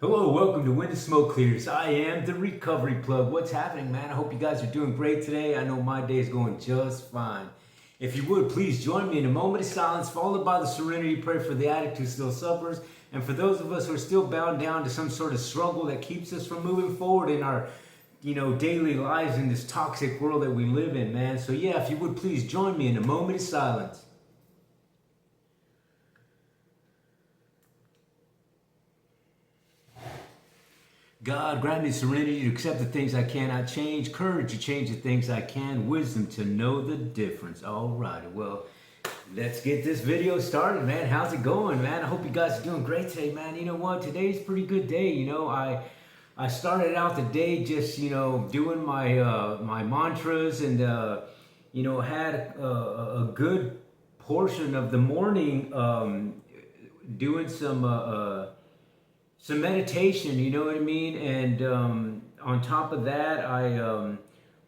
Hello, welcome to When the Smoke Clears. I am the Recovery Plug. What's happening, man? I hope you guys are doing great today. I know my day is going just fine. If you would, please join me in a moment of silence, followed by the serenity prayer for the addict who still suffers, and for those of us who are still bound down to some sort of struggle that keeps us from moving forward in our, daily lives in this toxic world that we live in, man. So yeah, if you would, please join me in a moment of silence. God, grant me serenity to accept the things I cannot change, courage to change the things I can, wisdom to know the difference. All right, well, let's get this video started, man. How's it going, man? I hope you guys are doing great today, man. You know what? Today's a pretty good day. I started out the day just, doing my mantras and, had a good portion of the morning doing some meditation, you know what I mean? And on top of that, I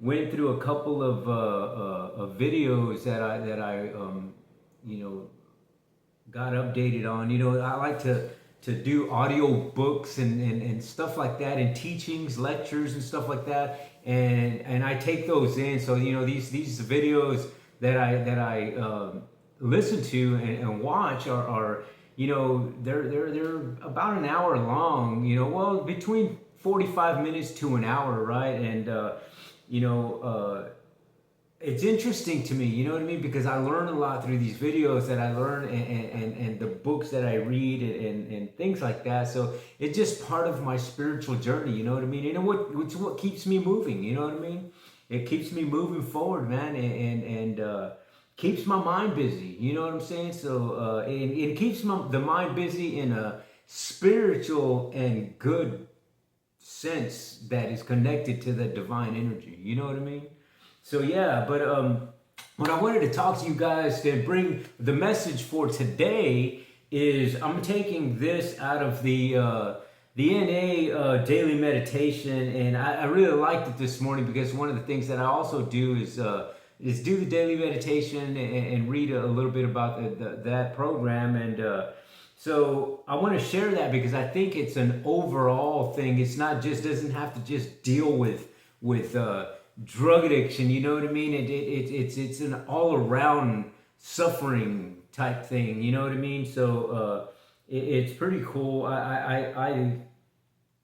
went through a couple of videos that I got updated on. I like to do audio books and stuff like that, and teachings, lectures and stuff like that. And I take those in. So these videos that I listen to and watch are they're about an hour long, well, between 45 minutes to an hour, right? And it's interesting to me, you know what I mean? Because I learn a lot through these videos that I learn and the books that I read and things like that. So it's just part of my spiritual journey, you know what I mean? And it's what keeps me moving, you know what I mean? It keeps me moving forward, man, and keeps my mind busy, you know what I'm saying? So it keeps the mind busy in a spiritual and good sense that is connected to the divine energy, you know what I mean? So yeah, but what I wanted to talk to you guys to bring the message for today is I'm taking this out of the NA daily meditation, and I really liked it this morning because one of the things that I also do is do the daily meditation and read a little bit about that program. And so I want to share that because I think it's an overall thing. It's not just, doesn't have to just deal with drug addiction, you know what I mean? It's an all around suffering type thing, you know what I mean? So it's pretty cool. I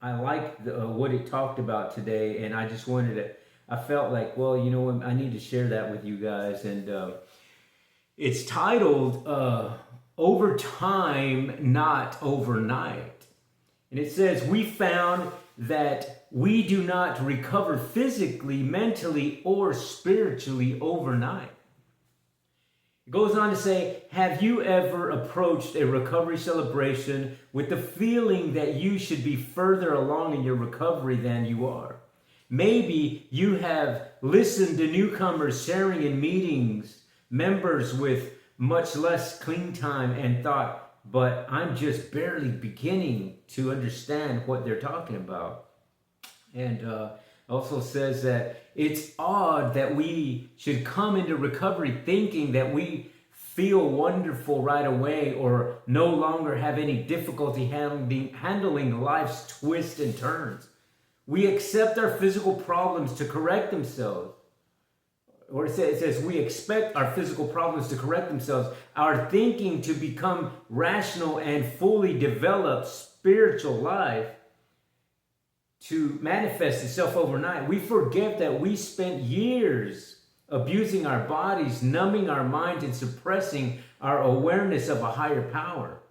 like what it talked about today, and I just wanted to, I felt like, well, you know what, I need to share that with you guys. And it's titled Over Time, Not Overnight. And it says, we found that we do not recover physically, mentally, or spiritually overnight. It goes on to say, have you ever approached a recovery celebration with the feeling that you should be further along in your recovery than you are? Maybe you have listened to newcomers sharing in meetings, members with much less clean time, and thought, but I'm just barely beginning to understand what they're talking about. And also says that it's odd that we should come into recovery thinking that we feel wonderful right away or no longer have any difficulty handling life's twists and turns. We accept our physical problems to correct themselves. Or it says we expect our physical problems to correct themselves, our thinking to become rational and fully develop spiritual life to manifest itself overnight. We forget that we spent years abusing our bodies, numbing our minds, and suppressing our awareness of a higher power.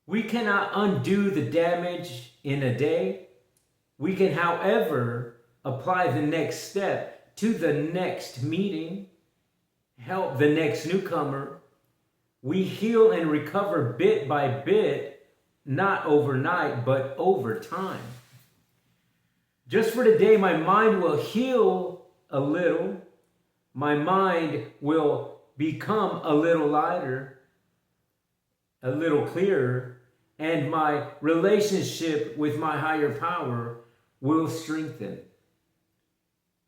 We cannot undo the damage in a day. We can, however, apply the next step to the next meeting, help the next newcomer. We heal and recover bit by bit, not overnight, but over time. Just for today, my mind will heal a little. My mind will become a little lighter, a little clearer, and my relationship with my higher power will strengthen.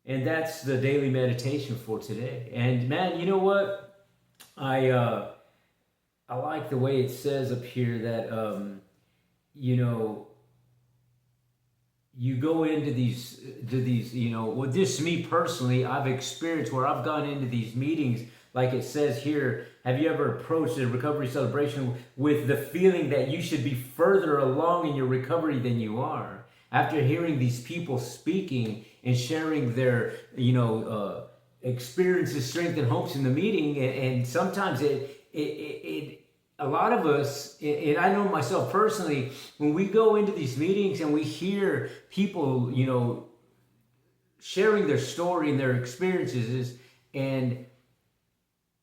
And that's the daily meditation for today. And man, you know what? I like the way it says up here that you know, you go into these, you know, well, just me personally, I've experienced where I've gone into these meetings, like it says here, have you ever approached a recovery celebration with the feeling that you should be further along in your recovery than you are? After hearing these people speaking and sharing their, you know, experiences, strength, and hopes in the meeting, and sometimes it a lot of us, and I know myself personally, when we go into these meetings and we hear people, you know, sharing their story and their experiences, and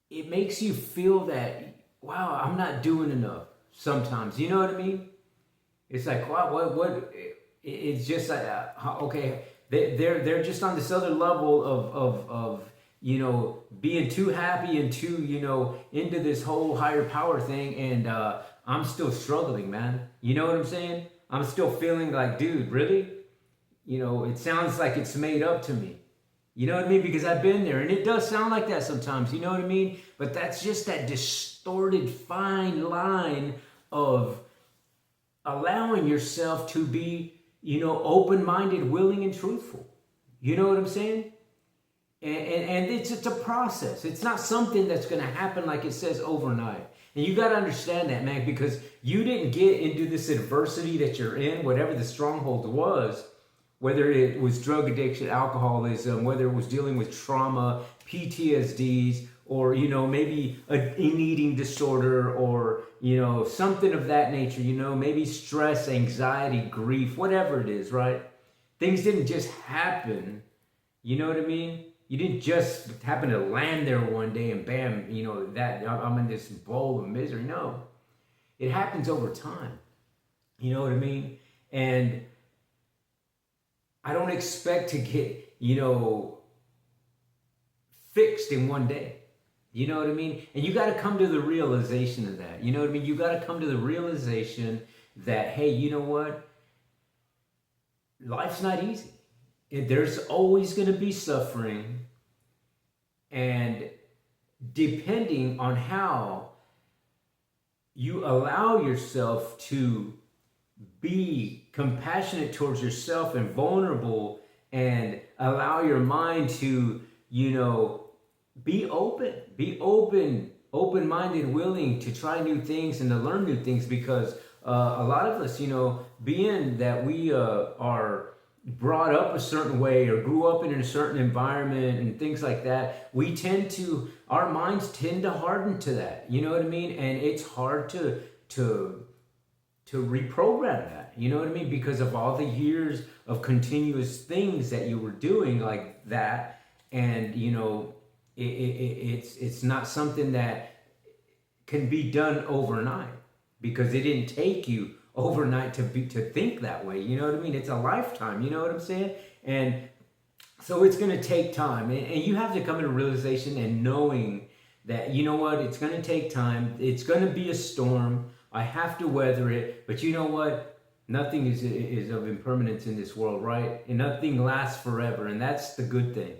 it makes you feel that, wow, I'm not doing enough sometimes. You know what I mean? It's like, wow, what? It's just like, okay, they're just on this other level of you know, being too happy and too, you know, into this whole higher power thing, and I'm still struggling, man. You know what I'm saying? I'm still feeling like, dude, really? You know, it sounds like it's made up to me. You know what I mean? Because I've been there, and it does sound like that sometimes. You know what I mean? But that's just that distorted, fine line of allowing yourself to be, you know, open-minded, willing, and truthful. You know what I'm saying? And it's a process. It's not something that's going to happen like it says overnight. And you got to understand that, man, because you didn't get into this adversity that you're in, whatever the stronghold was, whether it was drug addiction, alcoholism, whether it was dealing with trauma, PTSDs, or, you know, maybe an eating disorder, or, you know, something of that nature, you know, maybe stress, anxiety, grief, whatever it is, right? Things didn't just happen. You know what I mean? You didn't just happen to land there one day and bam, you know, that I'm in this bowl of misery. No, it happens over time. You know what I mean? And I don't expect to get, you know, fixed in one day. You know what I mean? And you got to come to the realization of that. You know what I mean? You got to come to the realization that, hey, you know what? Life's not easy. There's always going to be suffering, and depending on how you allow yourself to be compassionate towards yourself and vulnerable, and allow your mind to, you know, be open-minded, willing to try new things and to learn new things, because a lot of us, you know, being that we are brought up a certain way or grew up in a certain environment and things like that, we tend to, our minds tend to harden to that. You know what I mean? And it's hard to reprogram that. You know what I mean? Because of all the years of continuous things that you were doing like that, and you know, it's not something that can be done overnight, because it didn't take you overnight to think that way. You know what I mean? It's a lifetime. You know what I'm saying? And so it's going to take time, and you have to come to a realization and knowing that, you know what, it's going to take time. It's going to be a storm. I have to weather it. But you know what? Nothing is of impermanence in this world, right? And nothing lasts forever, and that's the good thing.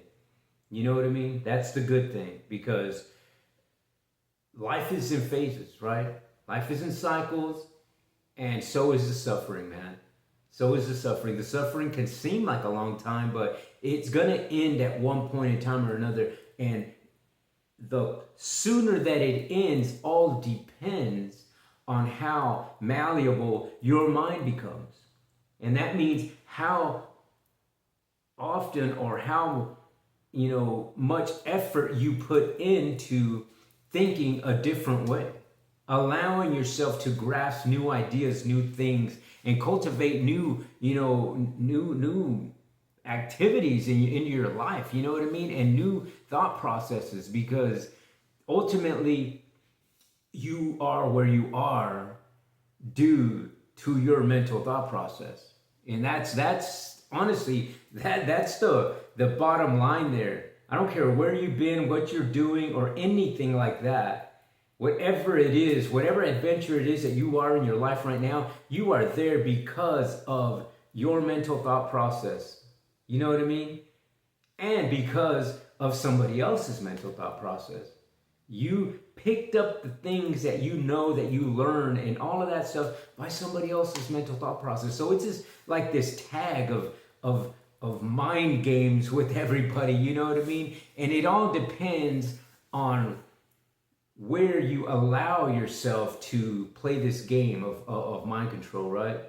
You know what I mean? That's the good thing, because life is in phases, right? Life is in cycles. And so is the suffering, man. So is the suffering. The suffering can seem like a long time, but it's going to end at one point in time or another. And the sooner that it ends all depends on how malleable your mind becomes. And that means how often or how, you know, much effort you put into thinking a different way. Allowing yourself to grasp new ideas, new things, and cultivate new, you know, new activities in your life. You know what I mean? And new thought processes, because ultimately you are where you are due to your mental thought process. And that's honestly, that's the bottom line there. I don't care where you've been, what you're doing, or anything like that. Whatever it is, whatever adventure it is that you are in your life right now, you are there because of your mental thought process. You know what I mean? And because of somebody else's mental thought process. You picked up the things that you know that you learn and all of that stuff by somebody else's mental thought process. So it's just like this tag of mind games with everybody, you know what I mean? And it all depends on where you allow yourself to play this game of mind control, right?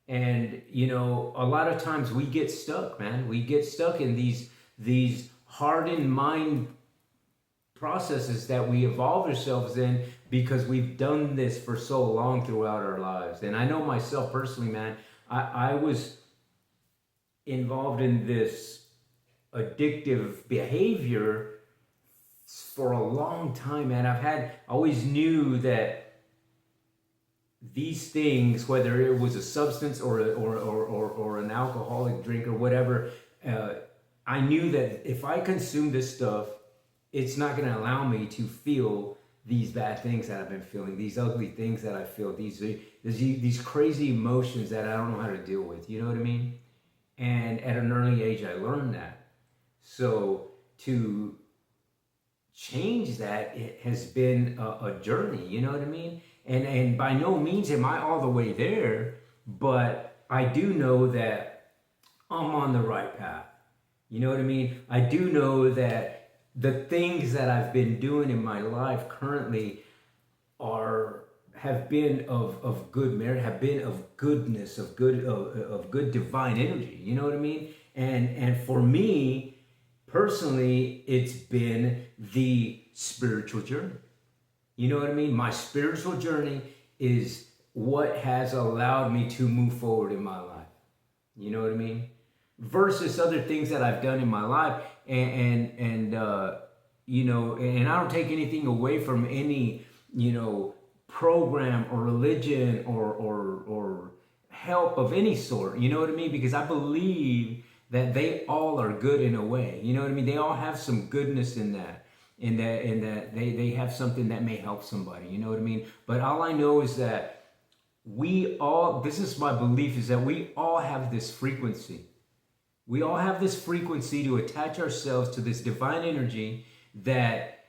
And you know, a lot of times we get stuck, man. We get stuck in these hardened mind processes that we evolve ourselves in because we've done this for so long throughout our lives. And I know myself personally, man, I was involved in this addictive behavior for a long time, man. Always knew that these things, whether it was a substance or an alcoholic drink or whatever, I knew that if I consumed this stuff, it's not going to allow me to feel these bad things that I've been feeling, these ugly things that I feel, these crazy emotions that I don't know how to deal with. You know what I mean? And at an early age, I learned that. So to change that, it has been a journey. You know what I mean? And by no means am I all the way there, but I do know that I'm on the right path. You know what I mean? I do know that the things that I've been doing in my life currently have been of good merit, have been of goodness, of good divine energy. You know what I mean? And for me personally, it's been the spiritual journey. You know what I mean? My spiritual journey is what has allowed me to move forward in my life. You know what I mean? Versus other things that I've done in my life, and you know, and I don't take anything away from any, you know, program or religion or help of any sort. You know what I mean? Because I believe that they all are good in a way. You know what I mean? They all have some goodness in that. In that they have something that may help somebody. You know what I mean? But all I know is that this is my belief, is that we all have this frequency. We all have this frequency to attach ourselves to this divine energy, that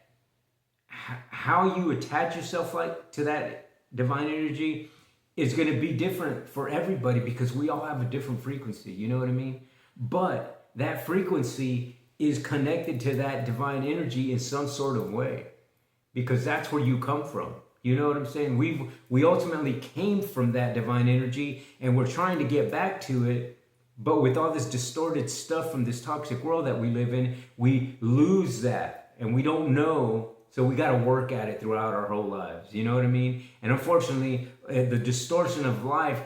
how you attach yourself to that divine energy is going to be different for everybody, because we all have a different frequency. You know what I mean? But that frequency is connected to that divine energy in some sort of way, because that's where you come from. You know what I'm saying? We ultimately came from that divine energy, and we're trying to get back to it. But with all this distorted stuff from this toxic world that we live in, we lose that, and we don't know. So we got to work at it throughout our whole lives. You know what I mean? And unfortunately, the distortion of life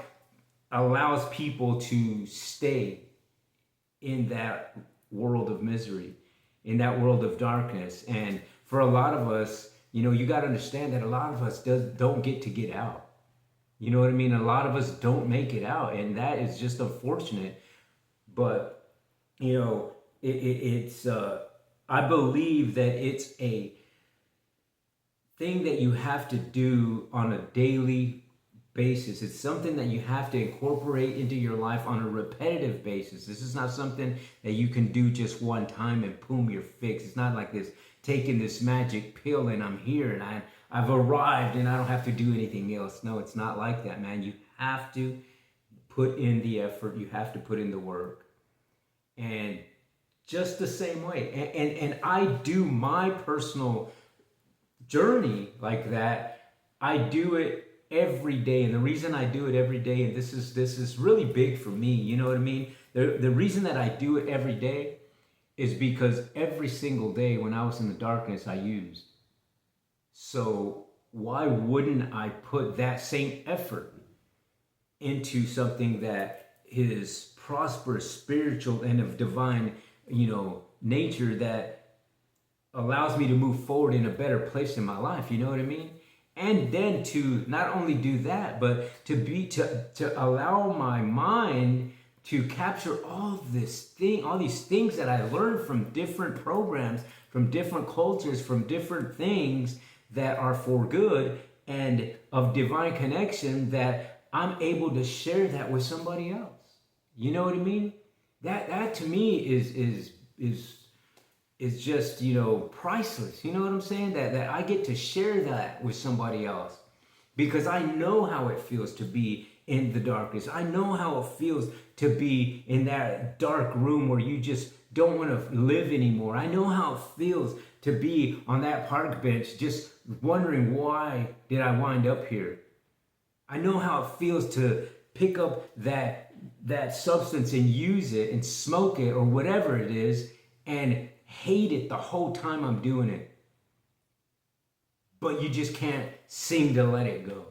allows people to stay in that world of misery, in that world of darkness. And for a lot of us, you know, you got to understand that a lot of us don't get out. You know what I mean? A lot of us don't make it out, and that is just unfortunate. But, you know, it's I believe that it's a thing that you have to do on a daily basis. It's something that you have to incorporate into your life on a repetitive basis. This is not something that you can do just one time and boom, you're fixed. It's not like this, taking this magic pill and I'm here and I've arrived and I don't have to do anything else. No, it's not like that, man. You have to put in the effort. You have to put in the work. And just the same way. And I do my personal journey like that. I do it every day. And the reason I do it every day, and this is really big for me, you know what I mean? The reason that I do it every day is because every single day when I was in the darkness, I used. So why wouldn't I put that same effort into something that is prosperous, spiritual, and of divine, you know, nature, that allows me to move forward in a better place in my life, you know what I mean? And then to not only do that, but to allow my mind to capture all these things that I learned from different programs, from different cultures, from different things that are for good and of divine connection, that I'm able to share that with somebody else. You know what I mean? That to me is is just, priceless. You know what I'm saying? That I get to share that with somebody else because I know how it feels to be in the darkness. I know how it feels to be in that dark room where you just don't want to live anymore. I know how it feels to be on that park bench just wondering, why did I wind up here? I know how it feels to pick up that substance and use it and smoke it or whatever it is and hate it the whole time I'm doing it. But you just can't seem to let it go.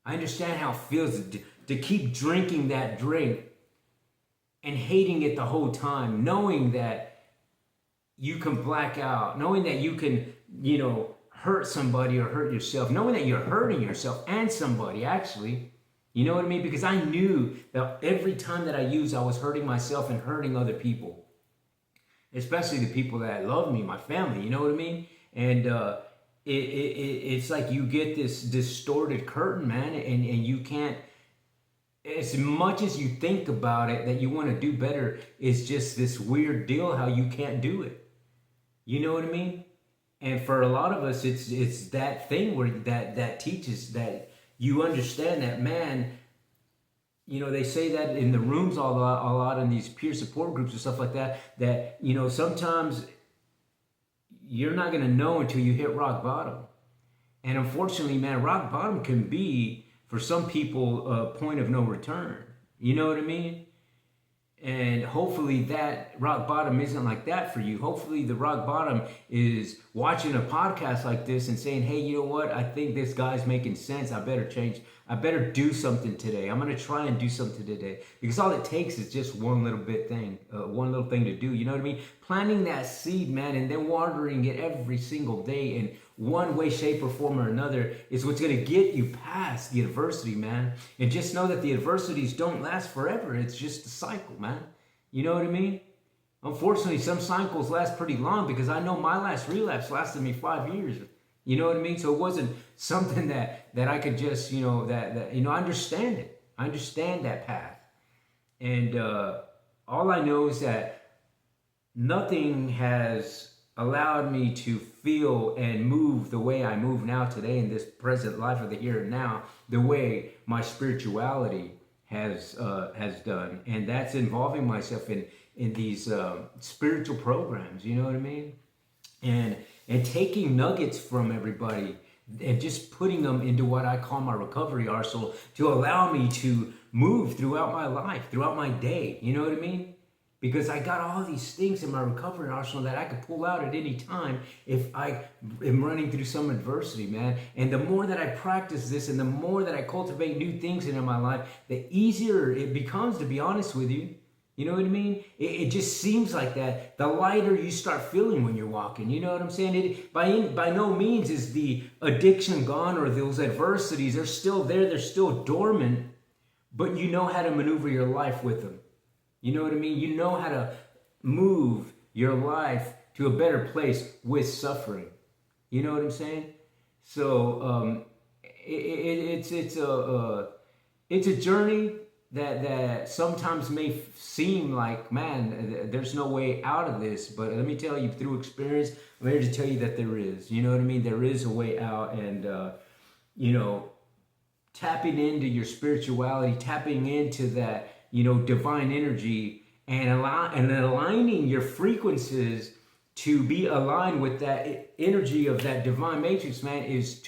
I understand how it feels to keep drinking that drink and hating it the whole time, knowing that you can black out, knowing that you can, hurt somebody or hurt yourself, knowing that you're hurting yourself and somebody actually. You know what I mean? Because I knew that every time that I used, I was hurting myself and hurting other people, especially the people that love me, my family. You know what I mean? And it's like you get this distorted curtain, man, and you can't. As much as you think about it, that you want to do better, is just this weird deal how you can't do it. You know what I mean? And for a lot of us, it's that thing where that teaches that you understand that, man. They say that in the rooms a lot in these peer support groups and stuff like that. That sometimes you're not gonna know until you hit rock bottom. And unfortunately, man, rock bottom can be for some people a point of no return. You know what I mean? And hopefully that rock bottom isn't like that for you. Hopefully the rock bottom is watching a podcast like this and saying, hey, you know what? I think this guy's making sense. I better change. I better do something today. I'm going to try and do something today. Because all it takes is just one little thing to do. You know what I mean? Planting that seed, man, and then watering it every single day in one way, shape, or form or another is what's going to get you past the adversity, man. And just know that the adversities don't last forever. It's just a cycle, man. You know what I mean? Unfortunately, some cycles last pretty long because I know my last relapse lasted me 5 years. You know what I mean? So it wasn't something that I could just, I understand it. I understand that path. And all I know is that nothing has allowed me to feel and move the way I move now today in this present life of the here and now, the way my spirituality has done. And that's involving myself in these spiritual programs, you know what I mean? And taking nuggets from everybody and just putting them into what I call my recovery arsenal to allow me to move throughout my life, throughout my day. You know what I mean? Because I got all these things in my recovery arsenal that I could pull out at any time if I am running through some adversity, man. And the more that I practice this and the more that I cultivate new things into my life, the easier it becomes, to be honest with you. You know what I mean? It just seems like that. The lighter you start feeling when you're walking. You know what I'm saying? By no means is the addiction gone or those adversities. They're still there. They're still dormant. But you know how to maneuver your life with them. You know what I mean? You know how to move your life to a better place with suffering. You know what I'm saying? So it's a journey that sometimes may seem like, man, there's no way out of this. But let me tell you, through experience, I'm here to tell you that there is. You know what I mean? There is a way out. And, tapping into your spirituality, tapping into that, divine energy and aligning your frequencies to be aligned with that energy of that divine matrix, man, is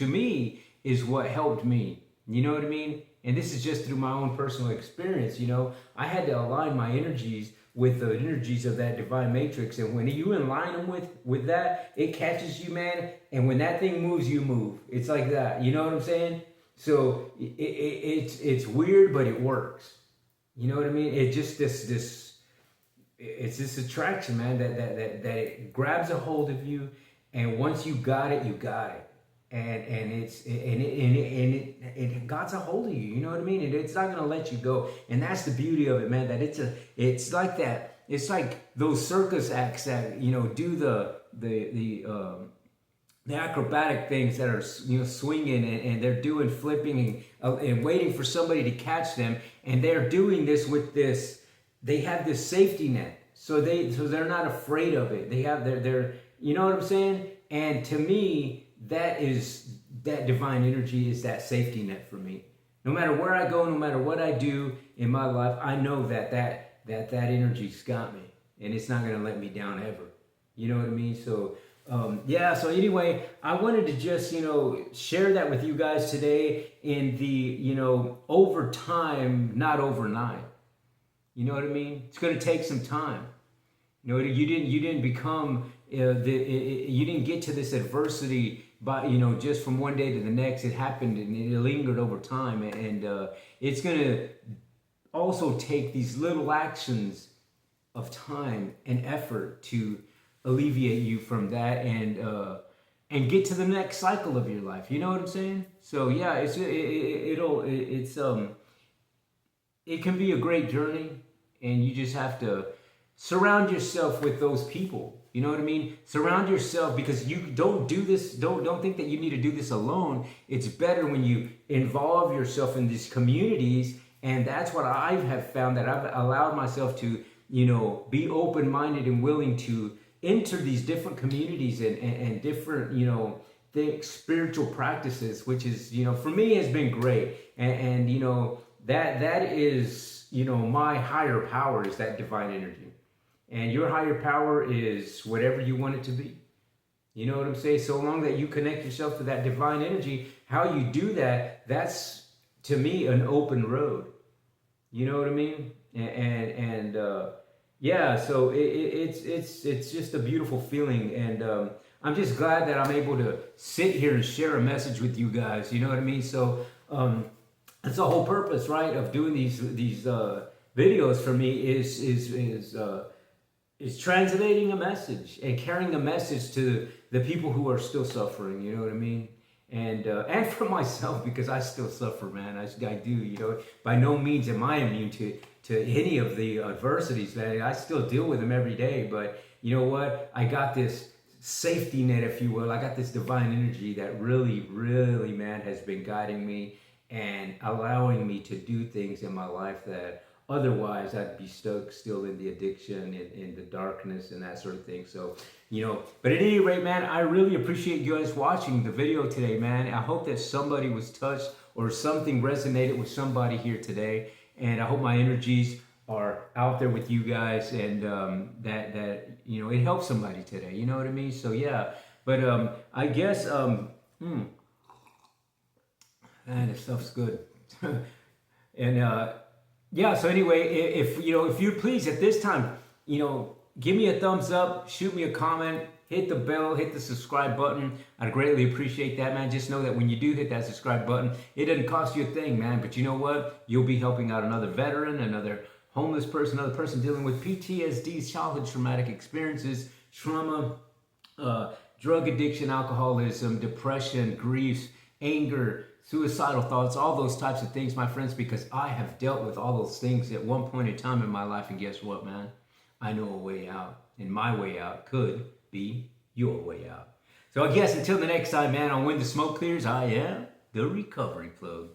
what helped me. You know what I mean? And this is just through my own personal experience. I had to align my energies with the energies of that divine matrix. And when you align them with that, it catches you, man. And when that thing moves, you move. It's like that. You know what I'm saying? So it's weird, but it works. You know what I mean? It's just it's this attraction, man, that it grabs a hold of you, and once you got it, you got it, and it got a hold of you. You know what I mean? And it's not gonna let you go, and that's the beauty of it, man. That it's like that. It's like those circus acts that do the acrobatic things that are swinging and they're doing flipping and waiting for somebody to catch them, and they're doing this with this. They have this safety net. So they're not afraid of it. They have their you know what I'm saying? And to me, that divine energy is that safety net for me. No matter where I go, no matter what I do in my life, I know that energy's got me, and it's not gonna let me down ever. You know what I mean? So yeah. So anyway, I wanted to just share that with you guys today in the over time, not overnight. You know what I mean? It's going to take some time. You didn't become you didn't get to this adversity by just from one day to the next. It happened and it lingered over time, and it's going to also take these little actions of time and effort to alleviate you from that and get to the next cycle of your life. You know what I'm saying? So yeah, it can be a great journey, and you just have to surround yourself with those people. You know what I mean? Surround yourself, because you don't do this. Don't think that you need to do this alone. It's better when you involve yourself in these communities, and that's what I have found, that I've allowed myself to be open-minded and willing to enter these different communities and different spiritual practices, which is for me has been great, and that is my higher power is that divine energy, and your higher power is whatever you want it to be. You know what I'm saying? So long that you connect yourself to that divine energy, how you do that, that's to me an open road. You know what I mean? And yeah, so it's just a beautiful feeling, and I'm just glad that I'm able to sit here and share a message with you guys. You know what I mean? So that's the whole purpose, right, of doing these videos for me is translating a message and carrying a message to the people who are still suffering. You know what I mean? And for myself, because I still suffer, man. I do. By no means am I immune to any of the adversities, man. I still deal with them every day. But you know what? I got this safety net, if you will. I got this divine energy that really, really, man, has been guiding me and allowing me to do things in my life that otherwise I'd be stuck still in the addiction, in the darkness and that sort of thing. So, but at any rate, man, I really appreciate you guys watching the video today, man. I hope that somebody was touched or something resonated with somebody here today. And I hope my energies are out there with you guys, and that it helps somebody today. You know what I mean? So yeah, but I guess man, this stuff's good. And yeah, so anyway, if you please at this time, give me a thumbs up, shoot me a comment, hit the bell, hit the subscribe button. I'd greatly appreciate that, man. Just know that when you do hit that subscribe button, it doesn't cost you a thing, man. But you know what? You'll be helping out another veteran, another homeless person, another person dealing with PTSD, childhood traumatic experiences, trauma, drug addiction, alcoholism, depression, grief, anger, suicidal thoughts, all those types of things, my friends, because I have dealt with all those things at one point in time in my life. And guess what, man? I know a way out. And my way out could be your way out. So I guess until the next time, man, on When the Smoke Clears, I am the Recovery Plug.